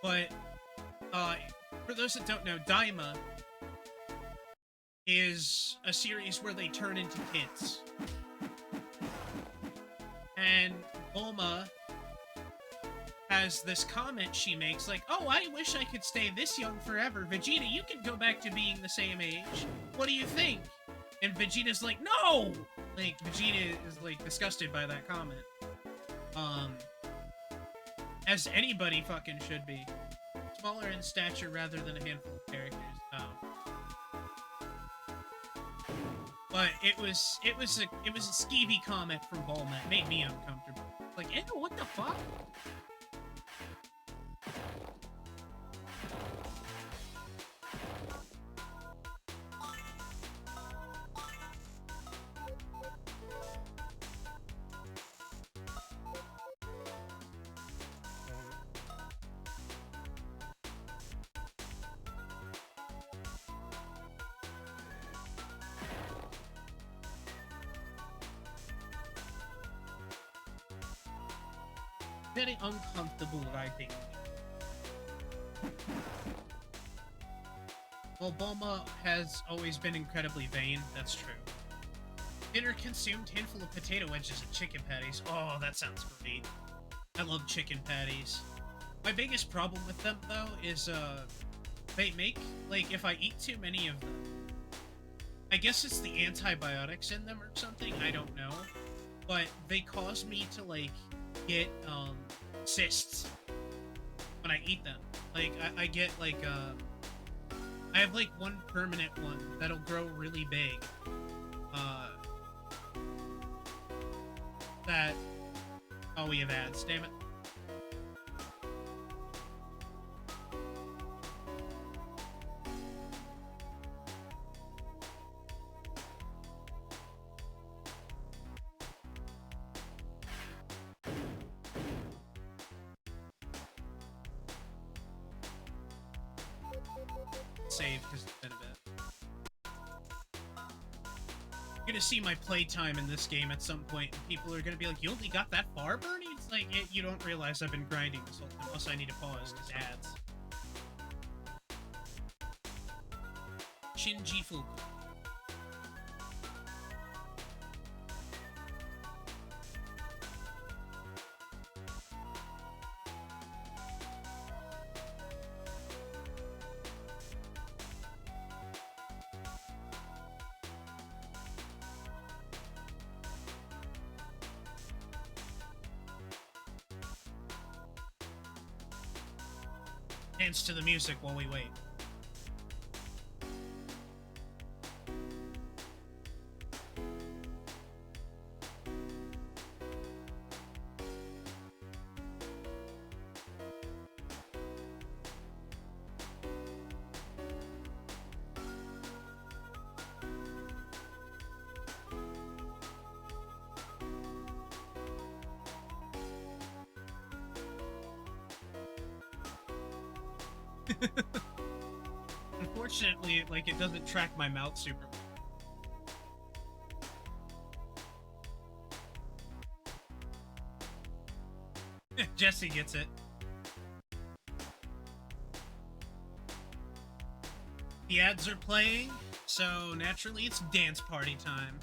But, for those that don't know, Daima is a series where they turn into kids. And Bulma has this comment she makes, like, oh, I wish I could stay this young forever. Vegeta, you can go back to being the same age. What do you think? And Vegeta's like, no! Like, Vegeta is, like, disgusted by that comment. As anybody fucking should be. Smaller in stature rather than a handful of characters. But it was a skeevy comment from Bulma. It made me uncomfortable. Like, ew, what the fuck? Very uncomfortable writing. Well, Bulma has always been incredibly vain. That's true. Dinner consumed handful of potato wedges and chicken patties. Oh, that sounds great. I love chicken patties. My biggest problem with them, though, is, they make, like, if I eat too many of them, I guess it's the antibiotics in them or something, I don't know, but they cause me to, like, get, cysts when I eat them. Like, I get, like, I have, like, one permanent one that'll grow really big. That... Oh, we have ads, damn it. Save, because it's been a bit. gonna see my playtime in this game at some point, and people are gonna be like, "You only got that far, Bernie?" It's like, you don't realize I've been grinding this whole time. Unless I need to pause because ads. Shinji Fuku. Dance to the music while we wait. Unfortunately, like, it doesn't track my mouth super well. Jesse gets it. The ads are playing, so naturally it's dance party time.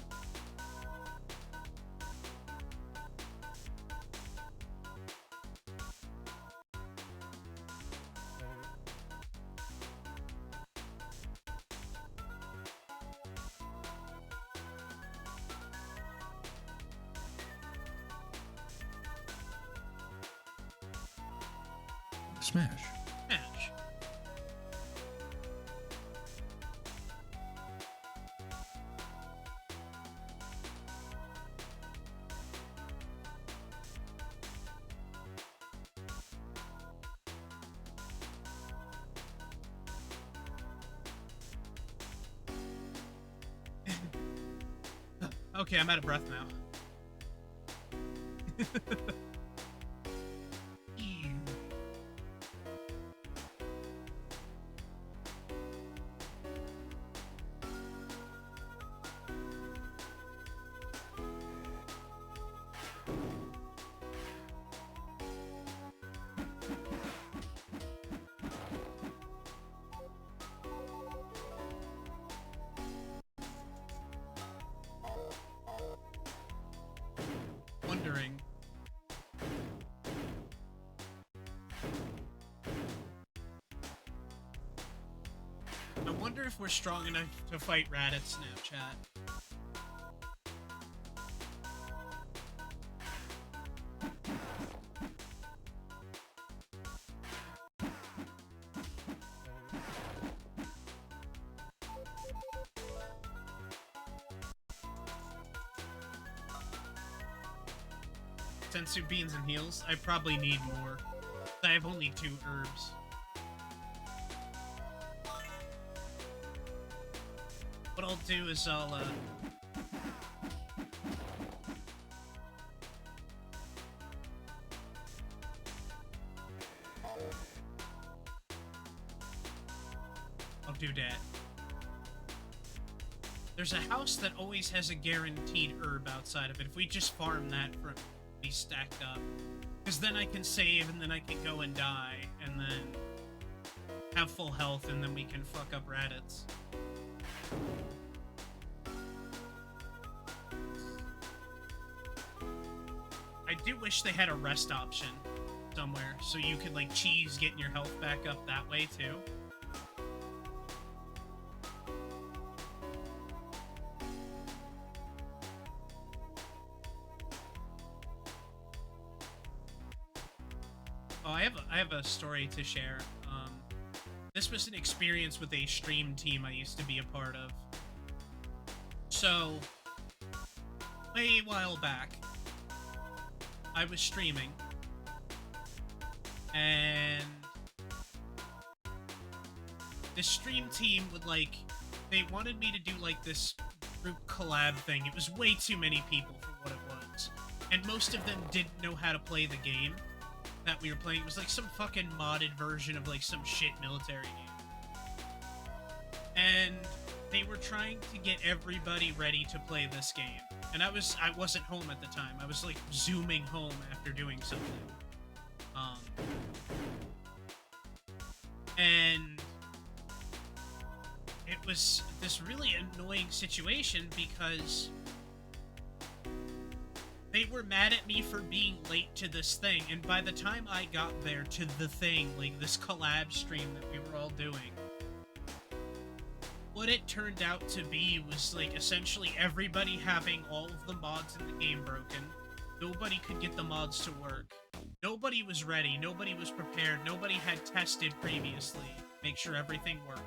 Smash. Smash. Okay, I'm out of breath now. Wondering. I wonder if we're strong enough to fight Rat at Snapchat. Sensu beans and heals. I probably need more. I have only 2 herbs. What I'll do is I'll do that. There's a house that always has a guaranteed herb outside of it. If we just farm that for be stacked up, because then I can save and then I can go and die and then have full health and then we can fuck up Raditz. I do wish they had a rest option somewhere so you could like cheese getting your health back up that way too. I have a story to share. This was an experience with a stream team I used to be a part of. So, way while back, I was streaming, and the stream team would, like, they wanted me to do, like, this group collab thing. It was way too many people for what it was, and most of them didn't know how to play the game that we were playing. It was like some fucking modded version of like some shit military game. And they were trying to get everybody ready to play this game. And I wasn't home at the time. I was like zooming home after doing something. And it was this really annoying situation because they were mad at me for being late to this thing, and by the time I got there to the thing, like this collab stream that we were all doing, what it turned out to be was like essentially everybody having all of the mods in the game broken. Nobody could get the mods to work. Nobody was ready. Nobody was prepared. Nobody had tested previously. Make sure everything worked.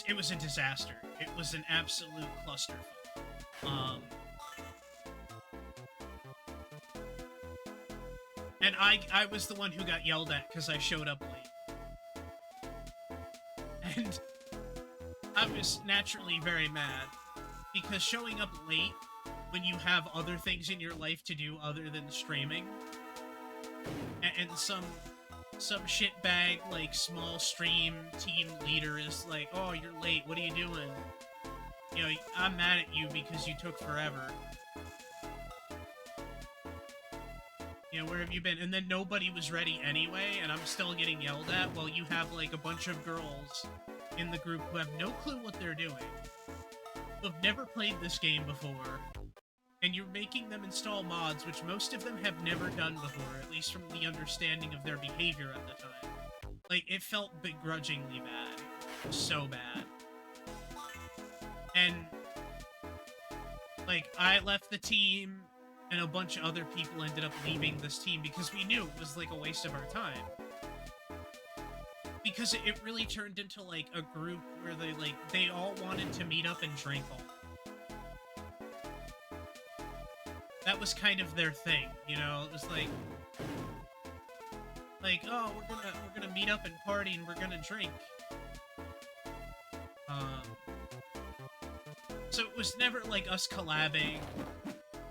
It was a disaster. It was an absolute clusterfuck. And I was the one who got yelled at because I showed up late. And I was naturally very mad, because showing up late when you have other things in your life to do other than streaming, and some shitbag, like, small stream team leader is like, oh, you're late, what are you doing? You know, I'm mad at you because you took forever. You know, where have you been? And then nobody was ready anyway, and I'm still getting yelled at while you have, like, a bunch of girls in the group who have no clue what they're doing, who have never played this game before, and you're making them install mods, which most of them have never done before, at least from the understanding of their behavior at the time. Like, it felt begrudgingly bad. It was so bad. And, like, I left the team, and a bunch of other people ended up leaving this team because we knew it was, like, a waste of our time. Because it really turned into, like, a group where they all wanted to meet up and drink all. That was kind of their thing, you know? It was like, oh, we're gonna meet up and party and we're gonna drink. So it was never, like, us collabing,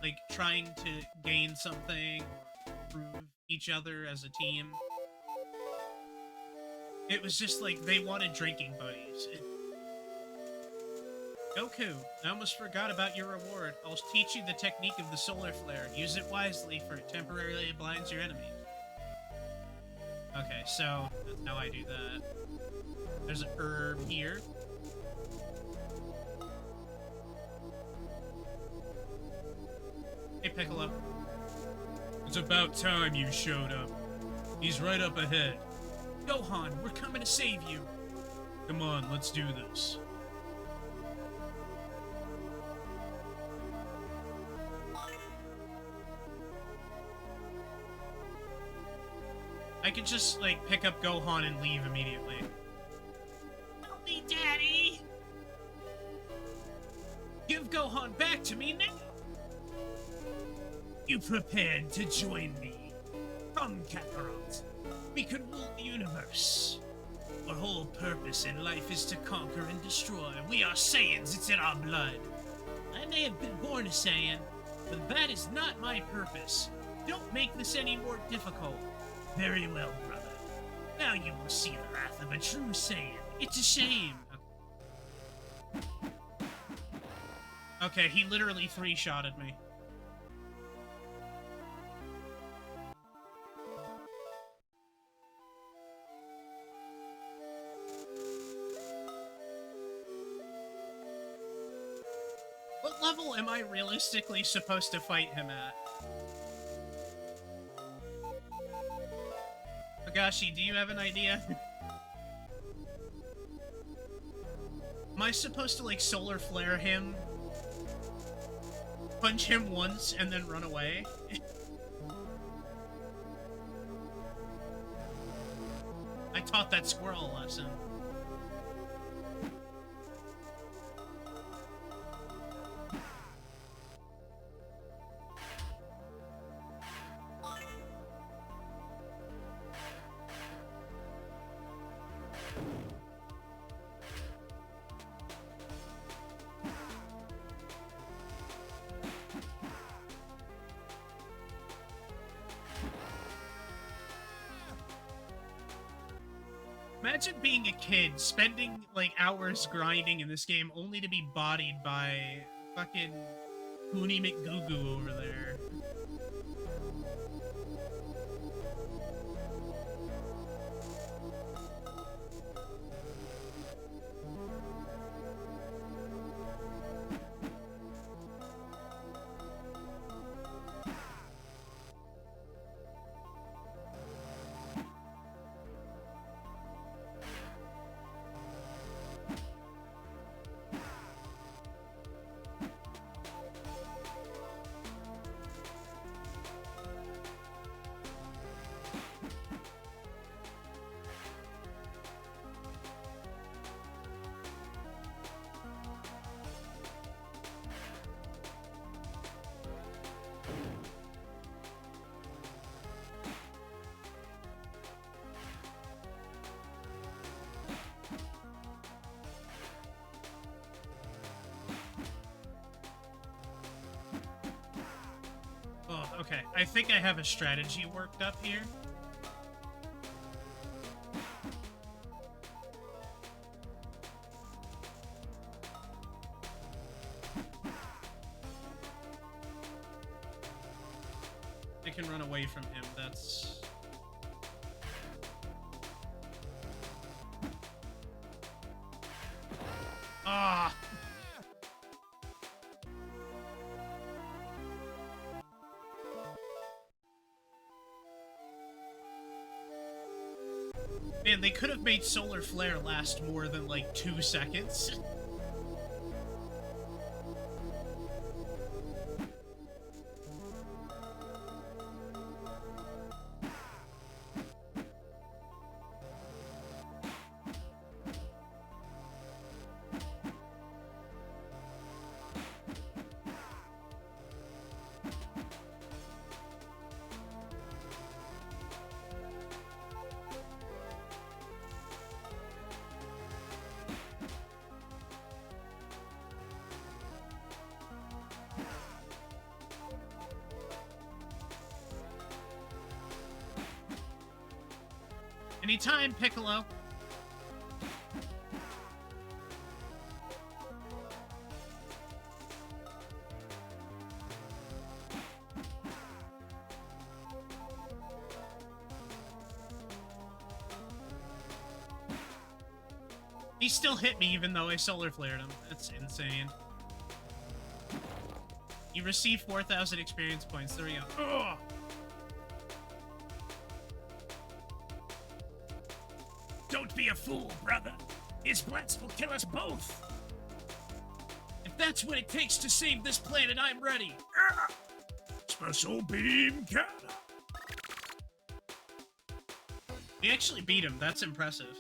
like, trying to gain something, or improve each other as a team. It was just like, they wanted drinking buddies. Goku, I almost forgot about your reward. I'll teach you the technique of the solar flare. Use it wisely, for it temporarily blinds your enemies. Okay, so that's how I do that. There's an herb here. Hey, Piccolo. It's about time you showed up. He's right up ahead. Gohan, we're coming to save you. Come on, let's do this. I could just, like, pick up Gohan and leave immediately. Help me, Daddy! Give Gohan back to me now! You prepared to join me? Come, Kakarot. We could rule the universe. Our whole purpose in life is to conquer and destroy. We are Saiyans, it's in our blood. I may have been born a Saiyan, but that is not my purpose. Don't make this any more difficult. Very well, brother. Now you will see the wrath of a true Saiyan. It's a shame. Okay, he literally three-shotted me. What level am I realistically supposed to fight him at? Nagashi, do you have an idea? Am I supposed to, like, solar flare him? Punch him once and then run away? I taught that squirrel a lesson. Imagine being a kid, spending, like, hours grinding in this game only to be bodied by fucking Hooney McGoo over there. Oh, okay. I think I have a strategy worked up here. I can run away from him. That's... Ah! Man, they could have made Solar Flare last more than, like, 2 seconds. Anytime, Piccolo. He still hit me even though I solar flared him. That's insane. You receive 4,000 experience points. There we go. Ugh! Don't be a fool, brother. His blast will kill us both. If that's what it takes to save this planet, I'm ready. Ugh! Special beam cannon. We actually beat him. That's impressive.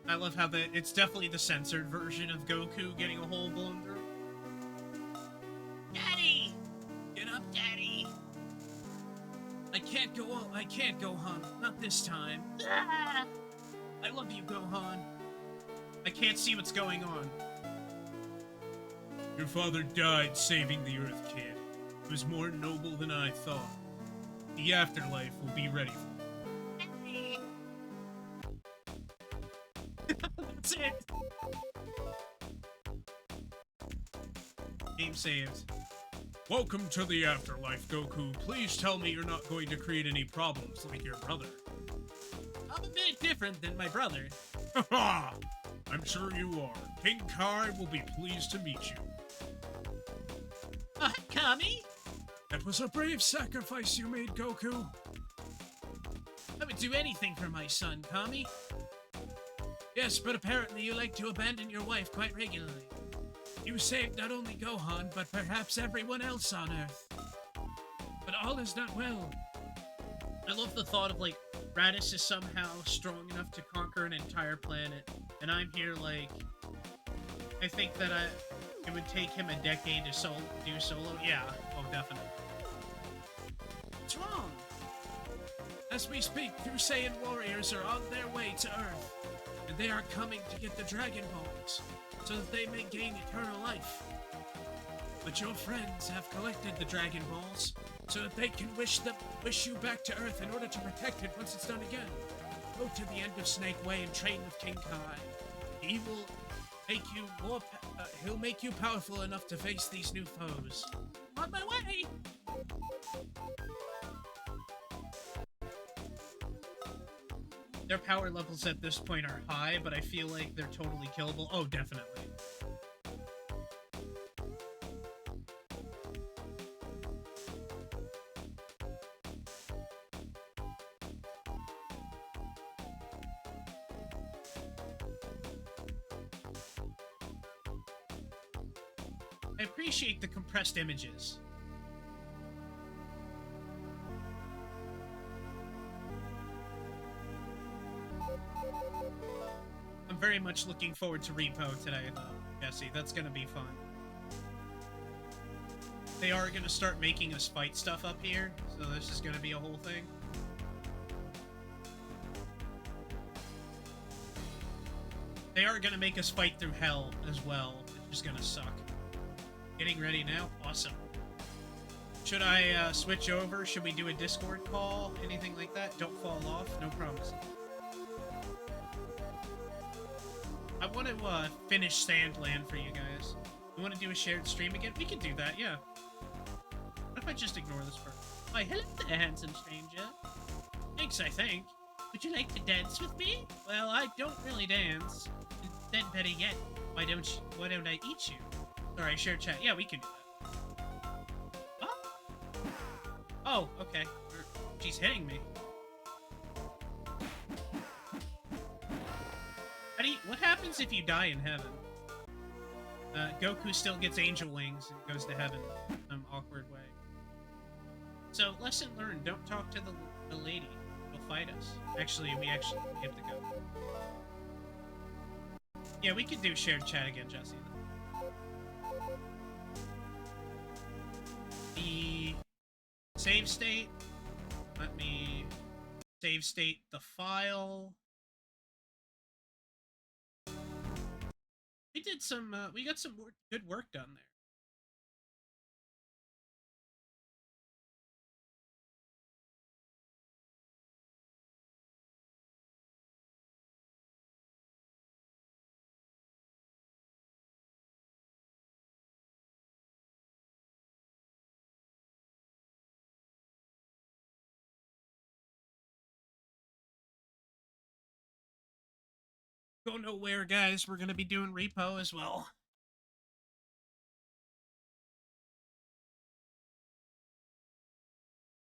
I love how it's definitely the censored version of Goku getting a hole blown through. Daddy! Get up, Daddy! I can't, Gohan. Not this time. Ah! I love you, Gohan. I can't see what's going on. Your father died saving the Earth, kid. It was more noble than I thought. The afterlife will be ready for you. That's it! Game saved. Welcome to the afterlife, Goku. Please tell me you're not going to create any problems like your brother. I'm a bit different than my brother. Haha! I'm sure you are. King Kai will be pleased to meet you. Kami? That was a brave sacrifice you made, Goku. I would do anything for my son, Kami. Yes, but apparently you like to abandon your wife quite regularly. You saved not only Gohan, but perhaps everyone else on Earth. But all is not well. I love the thought of, like, Raditz is somehow strong enough to conquer an entire planet, and I'm here, like... I think that it would take him a decade to do solo. Yeah, oh, definitely. What's wrong? As we speak, two Saiyan warriors are on their way to Earth, and they are coming to get the Dragon Balls, so that they may gain eternal life. But your friends have collected the Dragon Balls, so that they can wish you back to Earth in order to protect it once it's done again. Go to the end of Snake Way and train with King Kai. He will make you more. He'll make you powerful enough to face these new foes. On my way. Their power levels at this point are high, but I feel like they're totally killable. Oh, definitely. I appreciate the compressed images. I'm very much looking forward to Repo today, though, Jesse. That's gonna be fun. They are gonna start making us fight stuff up here, so this is gonna be a whole thing. They are gonna make us fight through hell as well, which is gonna suck. Getting ready now? Awesome. Should I switch over? Should we do a Discord call? Anything like that? Don't fall off? No promises. I want to finish Sandland for you guys. You want to do a shared stream again? We can do that, yeah. What if I just ignore this part? Why, hello there, handsome stranger. Thanks, I think. Would you like to dance with me? Well, I don't really dance. Then, better yet, why don't I eat you? Sorry, share chat. Yeah, we can do that. Oh, okay. She's hitting me. What happens if you die in heaven? Goku still gets angel wings and goes to heaven in some awkward way. So, lesson learned, don't talk to the lady. She'll fight us. Actually, we have to go. Yeah, we could do shared chat again, Jesse. The save state. Let me save state the file. We did some, we got some good work done there. Go nowhere, guys. We're gonna be doing repo as well.